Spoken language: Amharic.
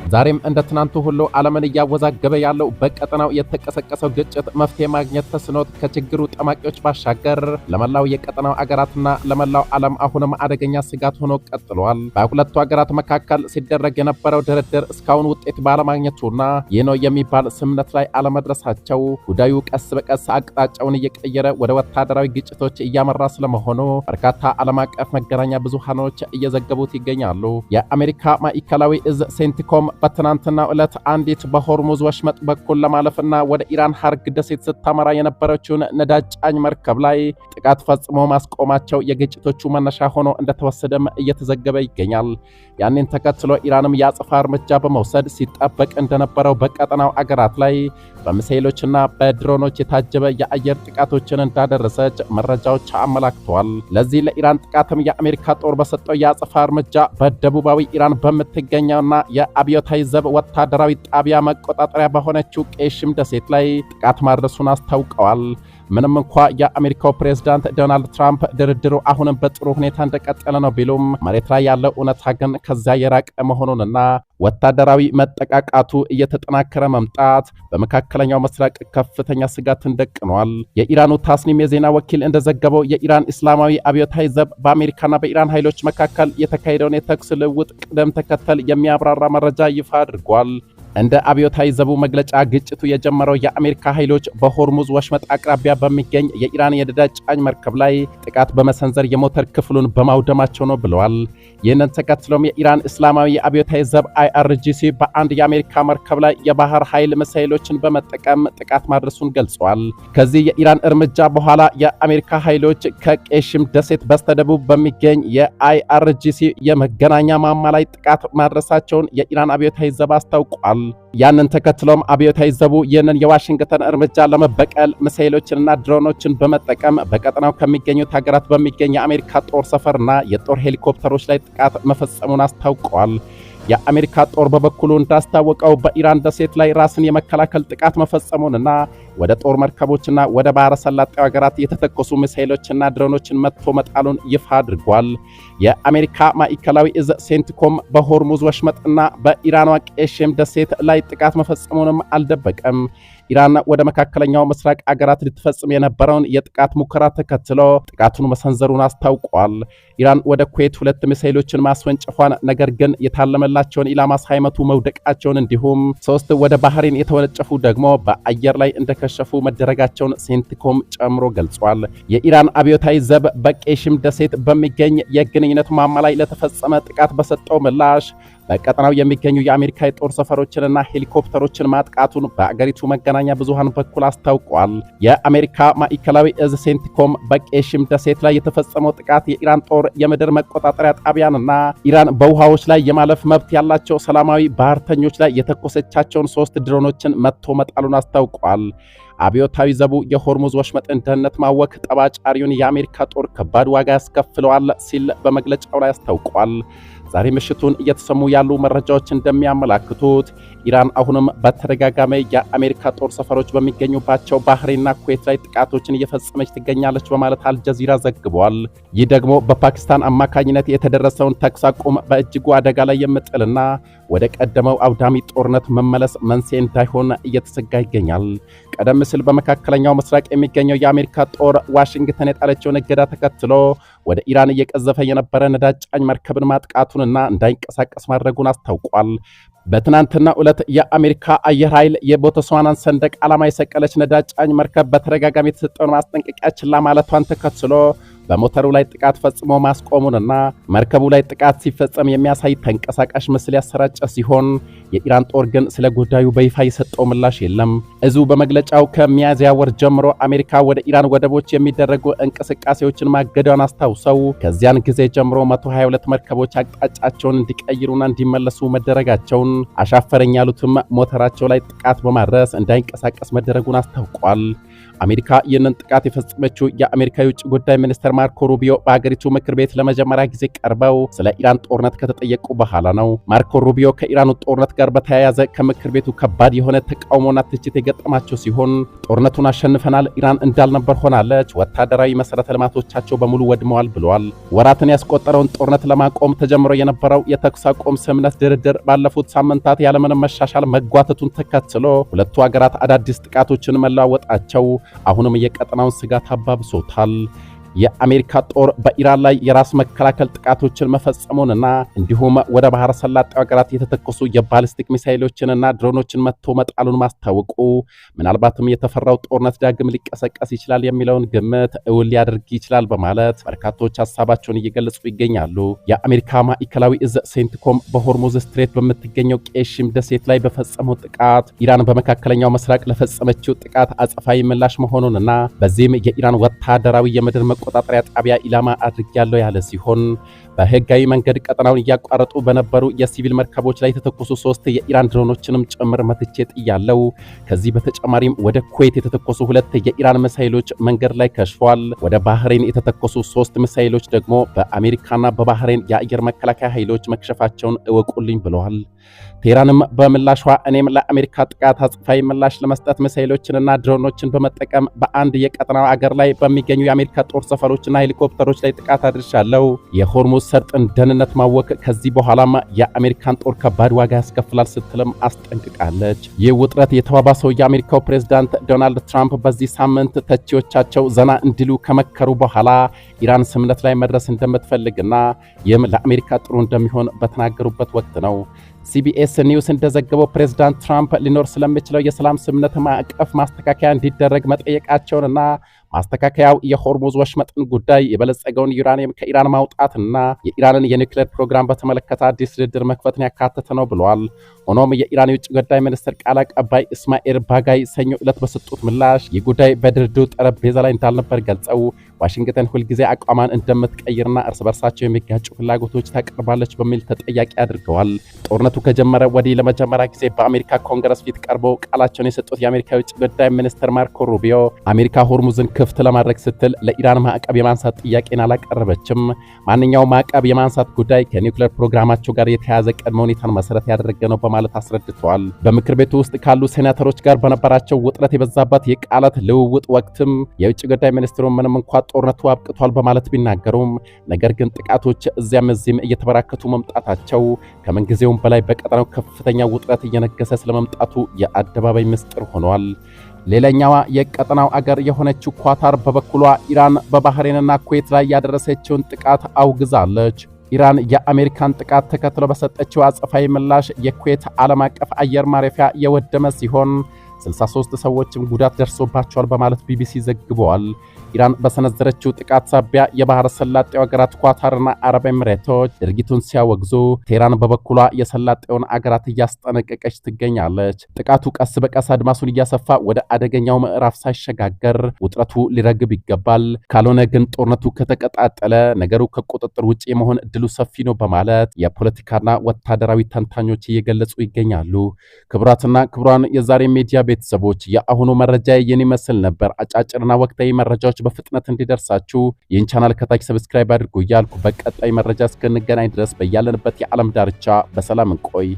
ዛሬም እንደ ትናንቱ ሁሉ ዓለምን እያወዛገበ ያለው በቀጠናው የተቀሰቀሰው ግጭት መፍትሄ ማግኘት ተስኖት ከችግሩ ጠማቂዎች ባሻገር ለመላው የቀጠናው አገራትና ለመላው ዓለም አሁንም አደገኛ ስጋት ሆኖ ቀጥሏል። በሁለቱ አገራት መካከል ሲደረግ የነበረው ድርድር እስካሁን ውጤት ባለማግኘቱና ይህ ነው የሚባል ስምምነት ላይ አለመድረሳቸው ጉዳዩ ቀስ በቀስ አቅጣጫውን እየቀየረ ወደ ወታደራዊ ግጭቶች እያመራ ስለመሆኑ በርካታ ዓለም አቀፍ መገናኛ ብዙሃኖች እየዘገቡት ይገኛሉ። የአሜሪካ ማዕከላዊ እዝ ሴንቲኮም በትናንትናው ዕለት አንዲት በሆርሙዝ ወሽመጥ በኩል ለማለፍና ወደ ኢራን ሀርግ ደሴት ስታመራ የነበረችውን ነዳጅ ጫኝ መርከብ ላይ ጥቃት ፈጽሞ ማስቆማቸው የግጭቶቹ መነሻ ሆኖ እንደተወሰደም እየተዘገበ ይገኛል። ያንን ተከትሎ ኢራንም የአጸፋ እርምጃ በመውሰድ ሲጠበቅ እንደነበረው በቀጠናው አገራት ላይ በሚሳኤሎችና በድሮኖች የታጀበ የአየር ጥቃቶችን እንዳደረሰች መረጃዎች አመላክተዋል። ለዚህ ለኢራን ጥቃትም የአሜሪካ ጦር በሰጠው የአጸፋ እርምጃ በደቡባዊ ኢራን በምትገኘውና የአብዮታዊ ዘብ ወታደራዊ ጣቢያ መቆጣጠሪያ በሆነችው ቄሽም ደሴት ላይ ጥቃት ማድረሱን አስታውቀዋል። ምንም እንኳ የአሜሪካው ፕሬዝዳንት ዶናልድ ትራምፕ ድርድሩ አሁንም በጥሩ ሁኔታ እንደቀጠለ ነው ቢሉም መሬት ላይ ያለው እውነታ ግን ከዚያ የራቀ መሆኑንና ወታደራዊ መጠቃቃቱ እየተጠናከረ መምጣት በመካከለኛው ምስራቅ ከፍተኛ ስጋትን ደቅኗል። የኢራኑ ታስኒም የዜና ወኪል እንደዘገበው የኢራን እስላማዊ አብዮታዊ ዘብ በአሜሪካና በኢራን ኃይሎች መካከል የተካሄደውን የተኩስ ልውውጥ ቅደም ተከተል የሚያብራራ መረጃ ይፋ አድርጓል። እንደ አብዮታዊ ዘቡ መግለጫ ግጭቱ የጀመረው የአሜሪካ ኃይሎች በሆርሙዝ ወሽመጥ አቅራቢያ በሚገኝ የኢራን የነዳጅ ጫኝ መርከብ ላይ ጥቃት በመሰንዘር የሞተር ክፍሉን በማውደማቸው ነው ብለዋል። ይህንን ተከትሎም የኢራን እስላማዊ አብዮታዊ ዘብ IRGC በአንድ የአሜሪካ መርከብ ላይ የባህር ኃይል ሚሳኤሎችን በመጠቀም ጥቃት ማድረሱን ገልጿል። ከዚህ የኢራን እርምጃ በኋላ የአሜሪካ ኃይሎች ከቄሽም ደሴት በስተደቡብ በሚገኝ የIRGC የመገናኛ ማማ ላይ ጥቃት ማድረሳቸውን የኢራን አብዮታዊ ዘብ አስታውቋል። ያንን ተከትሎም አብዮታዊ ዘቡ ይህንን የዋሽንግተን እርምጃ ለመበቀል ሚሳኤሎችንና ድሮኖችን በመጠቀም በቀጠናው ከሚገኙት ሀገራት በሚገኝ የአሜሪካ ጦር ሰፈርና የጦር ሄሊኮፕተሮች ላይ ጥቃት መፈጸሙን አስታውቀዋል። የአሜሪካ ጦር በበኩሉ እንዳስታወቀው በኢራን ደሴት ላይ ራስን የመከላከል ጥቃት መፈጸሙንና ወደ ጦር መርከቦችና ወደ ባህረ ሰላጤው ሀገራት የተተኮሱ ሚሳኤሎችና ድሮኖችን መጥቶ መጣሉን ይፋ አድርጓል። የአሜሪካ ማዕከላዊ እዝ ሴንቲኮም በሆርሙዝ ወሽመጥና በኢራኗ ቄሽም ደሴት ላይ ጥቃት መፈጸሙንም አልደበቀም። ኢራን ወደ መካከለኛው ምስራቅ አገራት ልትፈጽም የነበረውን የጥቃት ሙከራ ተከትሎ ጥቃቱን መሰንዘሩን አስታውቋል። ኢራን ወደ ኩዌት 2 ሚሳኤሎችን ማስወንጨፏን፣ ነገር ግን የታለመላቸውን ኢላማ ሳይመቱ መውደቃቸውን እንዲሁም 3 ወደ ባህሬን የተወነጨፉ ደግሞ በአየር ላይ እንደከሸፉ መደረጋቸውን ሴንቲኮም ጨምሮ ገልጿል። የኢራን አብዮታዊ ዘብ በቄሽም ደሴት በሚገኝ የግንኙነት ማማ ላይ ለተፈጸመ ጥቃት በሰጠው ምላሽ በቀጠናው የሚገኙ የአሜሪካ የጦር ሰፈሮችንና ሄሊኮፕተሮችን ማጥቃቱን በአገሪቱ መገናኛ ብዙሃን በኩል አስታውቋል። የአሜሪካ ማዕከላዊ እዝ ሴንቲኮም በቄሽም ደሴት ላይ የተፈጸመው ጥቃት የኢራን ጦር የምድር መቆጣጠሪያ ጣቢያንና ኢራን በውሃዎች ላይ የማለፍ መብት ያላቸው ሰላማዊ ባህርተኞች ላይ የተኮሰቻቸውን 3 ድሮኖችን መጥቶ መጣሉን አስታውቋል። አብዮታዊ ዘቡ የሆርሙዝ ወሽመጥን ደህንነት ማወክ ጠባጫሪውን የአሜሪካ ጦር ከባድ ዋጋ ያስከፍለዋል ሲል በመግለጫው ላይ አስታውቋል። ዛሬ ምሽቱን እየተሰሙ ያሉ መረጃዎች እንደሚያመላክቱት ኢራን አሁንም በተደጋጋሚ የአሜሪካ ጦር ሰፈሮች በሚገኙባቸው ባህሬንና ኩዌት ላይ ጥቃቶችን እየፈጸመች ትገኛለች በማለት አልጀዚራ ዘግቧል። ይህ ደግሞ በፓኪስታን አማካኝነት የተደረሰውን ተኩስ አቁም በእጅጉ አደጋ ላይ የምጥልና ወደ ቀደመው አውዳሚ ጦርነት መመለስ መንስኤ እንዳይሆን እየተሰጋ ይገኛል። ቀደም ሲል በመካከለኛው ምስራቅ የሚገኘው የአሜሪካ ጦር ዋሽንግተን የጣለችውን እገዳ ተከትሎ ወደ ኢራን እየቀዘፈ የነበረ ነዳጅ ጫኝ መርከብን ማጥቃቱንና እንዳይንቀሳቀስ ማድረጉን አስታውቋል። በትናንትና ዕለት የአሜሪካ አየር ኃይል የቦትስዋናን ሰንደቅ ዓላማ የሰቀለች ነዳጅ ጫኝ መርከብ በተደጋጋሚ የተሰጠውን ማስጠንቀቂያ ችላ ማለቷን ተከትሎ በሞተሩ ላይ ጥቃት ፈጽሞ ማስቆሙንና መርከቡ ላይ ጥቃት ሲፈጸም የሚያሳይ ተንቀሳቃሽ ምስል ያሰራጨ ሲሆን የኢራን ጦር ግን ስለ ጉዳዩ በይፋ የሰጠው ምላሽ የለም። እዙ በመግለጫው ከሚያዝያ ወር ጀምሮ አሜሪካ ወደ ኢራን ወደቦች የሚደረጉ እንቅስቃሴዎችን ማገዷን አስታውሰው ከዚያን ጊዜ ጀምሮ 122 መርከቦች አቅጣጫቸውን እንዲቀይሩና እንዲመለሱ መደረጋቸውን፣ አሻፈረኝ ያሉትም ሞተራቸው ላይ ጥቃት በማድረስ እንዳይንቀሳቀስ መደረጉን አስታውቋል። አሜሪካ ይህንን ጥቃት የፈጸመችው የአሜሪካ የውጭ ጉዳይ ሚኒስትር ማርኮ ሩቢዮ በአገሪቱ ምክር ቤት ለመጀመሪያ ጊዜ ቀርበው ስለ ኢራን ጦርነት ከተጠየቁ በኋላ ነው። ማርኮ ሩቢዮ ከኢራኑ ጦርነት ጋር በተያያዘ ከምክር ቤቱ ከባድ የሆነ ተቃውሞና ትችት የገጠማቸው ሲሆን ጦርነቱን አሸንፈናል፣ ኢራን እንዳልነበር ሆናለች፣ ወታደራዊ መሰረተ ልማቶቻቸው በሙሉ ወድመዋል ብለዋል። ወራትን ያስቆጠረውን ጦርነት ለማቆም ተጀምሮ የነበረው የተኩስ አቁም ስምምነት ድርድር ባለፉት ሳምንታት ያለምንም መሻሻል መጓተቱን ተከትሎ ሁለቱ ሀገራት አዳዲስ ጥቃቶችን መለዋወጣቸው አሁንም የቀጠናውን ስጋት አባብሶታል። የአሜሪካ ጦር በኢራን ላይ የራስ መከላከል ጥቃቶችን መፈጸሙንና እንዲሁም ወደ ባህር ሰላጤው ሀገራት የተተኮሱ የባሊስቲክ ሚሳኤሎችንና ድሮኖችን መጥቶ መጣሉን ማስታወቁ ምናልባትም የተፈራው ጦርነት ዳግም ሊቀሰቀስ ይችላል የሚለውን ግምት እውን ሊያደርግ ይችላል በማለት በርካቶች ሀሳባቸውን እየገለጹ ይገኛሉ። የአሜሪካ ማዕከላዊ እዝ ሴንትኮም በሆርሙዝ ስትሬት በምትገኘው ቄሽም ደሴት ላይ በፈጸመው ጥቃት ኢራን በመካከለኛው ምስራቅ ለፈጸመችው ጥቃት አጸፋዊ ምላሽ መሆኑንና በዚህም የኢራን ወታደራዊ የምድር መቆጣጠሪያ ጣቢያ ኢላማ አድርጊያለሁ ያለ ሲሆን በህጋዊ መንገድ ቀጠናውን እያቋረጡ በነበሩ የሲቪል መርከቦች ላይ የተተኮሱ 3 የኢራን ድሮኖችንም ጭምር መትቼ ጥያለው። ከዚህ በተጨማሪም ወደ ኩዌት የተተኮሱ 2 የኢራን ሚሳኤሎች መንገድ ላይ ከሽፏል። ወደ ባህሬን የተተኮሱ 3 ሚሳኤሎች ደግሞ በአሜሪካና በባህሬን የአየር መከላከያ ኃይሎች መክሸፋቸውን እወቁልኝ ብለዋል። ቴህራንም በምላሿ እኔም ለአሜሪካ ጥቃት አጸፋዊ ምላሽ ለመስጠት ሚሳኤሎችንና ድሮኖችን በመጠቀም በአንድ የቀጠናው አገር ላይ በሚገኙ የአሜሪካ ጦር ሰፈሮችና ሄሊኮፕተሮች ላይ ጥቃት አድርሻለሁ። የሆርሙዝ ሰርጥን ደህንነት ማወክ ከዚህ በኋላም የአሜሪካን ጦር ከባድ ዋጋ ያስከፍላል ስትልም አስጠንቅቃለች። ይህ ውጥረት የተባባሰው የአሜሪካው ፕሬዝዳንት ዶናልድ ትራምፕ በዚህ ሳምንት ተቺዎቻቸው ዘና እንዲሉ ከመከሩ በኋላ ኢራን ስምምነት ላይ መድረስ እንደምትፈልግና ይህም ለአሜሪካ ጥሩ እንደሚሆን በተናገሩበት ወቅት ነው። ሲቢኤስ ኒውስ እንደዘገበው ፕሬዝዳንት ትራምፕ ሊኖር ስለሚችለው የሰላም ስምምነት ማዕቀፍ ማስተካከያ እንዲደረግ መጠየቃቸውንና ማስተካከያው የሆርሙዝ ወሽመጥን ጉዳይ፣ የበለጸገውን ዩራኒየም ከኢራን ማውጣትና የኢራንን የኒውክሌር ፕሮግራም በተመለከተ አዲስ ድርድር መክፈትን ያካተተ ነው ብለዋል። ሆኖም የኢራን የውጭ ጉዳይ ሚኒስትር ቃል አቀባይ እስማኤል ባጋይ ሰኞ ዕለት በሰጡት ምላሽ ይህ ጉዳይ በድርድሩ ጠረጴዛ ላይ እንዳልነበር ገልጸው ዋሽንግተን ሁልጊዜ አቋሟን እንደምትቀይርና እርስ በርሳቸው የሚጋጩ ፍላጎቶች ታቀርባለች በሚል ተጠያቂ አድርገዋል። ጦርነቱ ከጀመረ ወዲህ ለመጀመሪያ ጊዜ በአሜሪካ ኮንግረስ ፊት ቀርበው ቃላቸውን የሰጡት የአሜሪካ የውጭ ጉዳይ ሚኒስትር ማርኮ ሩቢዮ አሜሪካ ሆርሙዝን ክፍት ለማድረግ ስትል ለኢራን ማዕቀብ የማንሳት ጥያቄን አላቀረበችም። ማንኛውም ማዕቀብ የማንሳት ጉዳይ ከኒውክሌር ፕሮግራማቸው ጋር የተያያዘ ቅድመ ሁኔታን መሰረት ያደረገ ነው በማለት አስረድተዋል። በምክር ቤቱ ውስጥ ካሉ ሴናተሮች ጋር በነበራቸው ውጥረት የበዛባት የቃላት ልውውጥ ወቅትም የውጭ ጉዳይ ሚኒስትሩ ምንም እንኳን ጦርነቱ አብቅቷል በማለት ቢናገሩም ነገር ግን ጥቃቶች እዚያም እዚህም እየተበራከቱ መምጣታቸው ከምንጊዜውም በላይ በቀጠናው ከፍተኛ ውጥረት እየነገሰ ስለመምጣቱ የአደባባይ ምስጢር ሆኗል። ሌላኛዋ የቀጠናው አገር የሆነችው ኳታር በበኩሏ ኢራን በባህሬንና ኩዌት ላይ ያደረሰችውን ጥቃት አውግዛለች። ኢራን የአሜሪካን ጥቃት ተከትሎ በሰጠችው አጸፋዊ ምላሽ የኩዌት ዓለም አቀፍ አየር ማረፊያ የወደመ ሲሆን 63 ሰዎችም ጉዳት ደርሶባቸዋል በማለት ቢቢሲ ዘግቧል። ኢራን በሰነዘረችው ጥቃት ሳቢያ የባህር ሰላጤው አገራት ኳታርና አረብ ኤሚሬቶች ድርጊቱን ሲያወግዙ፣ ቴህራን በበኩሏ የሰላጤውን አገራት እያስጠነቀቀች ትገኛለች። ጥቃቱ ቀስ በቀስ አድማሱን እያሰፋ ወደ አደገኛው ምዕራፍ ሳይሸጋገር ውጥረቱ ሊረግብ ይገባል፣ ካልሆነ ግን ጦርነቱ ከተቀጣጠለ ነገሩ ከቁጥጥር ውጭ የመሆን እድሉ ሰፊ ነው በማለት የፖለቲካና ወታደራዊ ተንታኞች እየገለጹ ይገኛሉ። ክቡራትና ክቡራን የዛሬ ሚዲያ ቤተሰቦች የአሁኑ መረጃ የኔ መስል ነበር። አጫጭርና ወቅታዊ መረጃዎች በፍጥነት እንዲደርሳችሁ ይህን ቻናል ከታች ሰብስክራይብ አድርጉ እያልኩ በቀጣይ መረጃ እስክንገናኝ ድረስ በያለንበት የዓለም ዳርቻ በሰላም እንቆይ።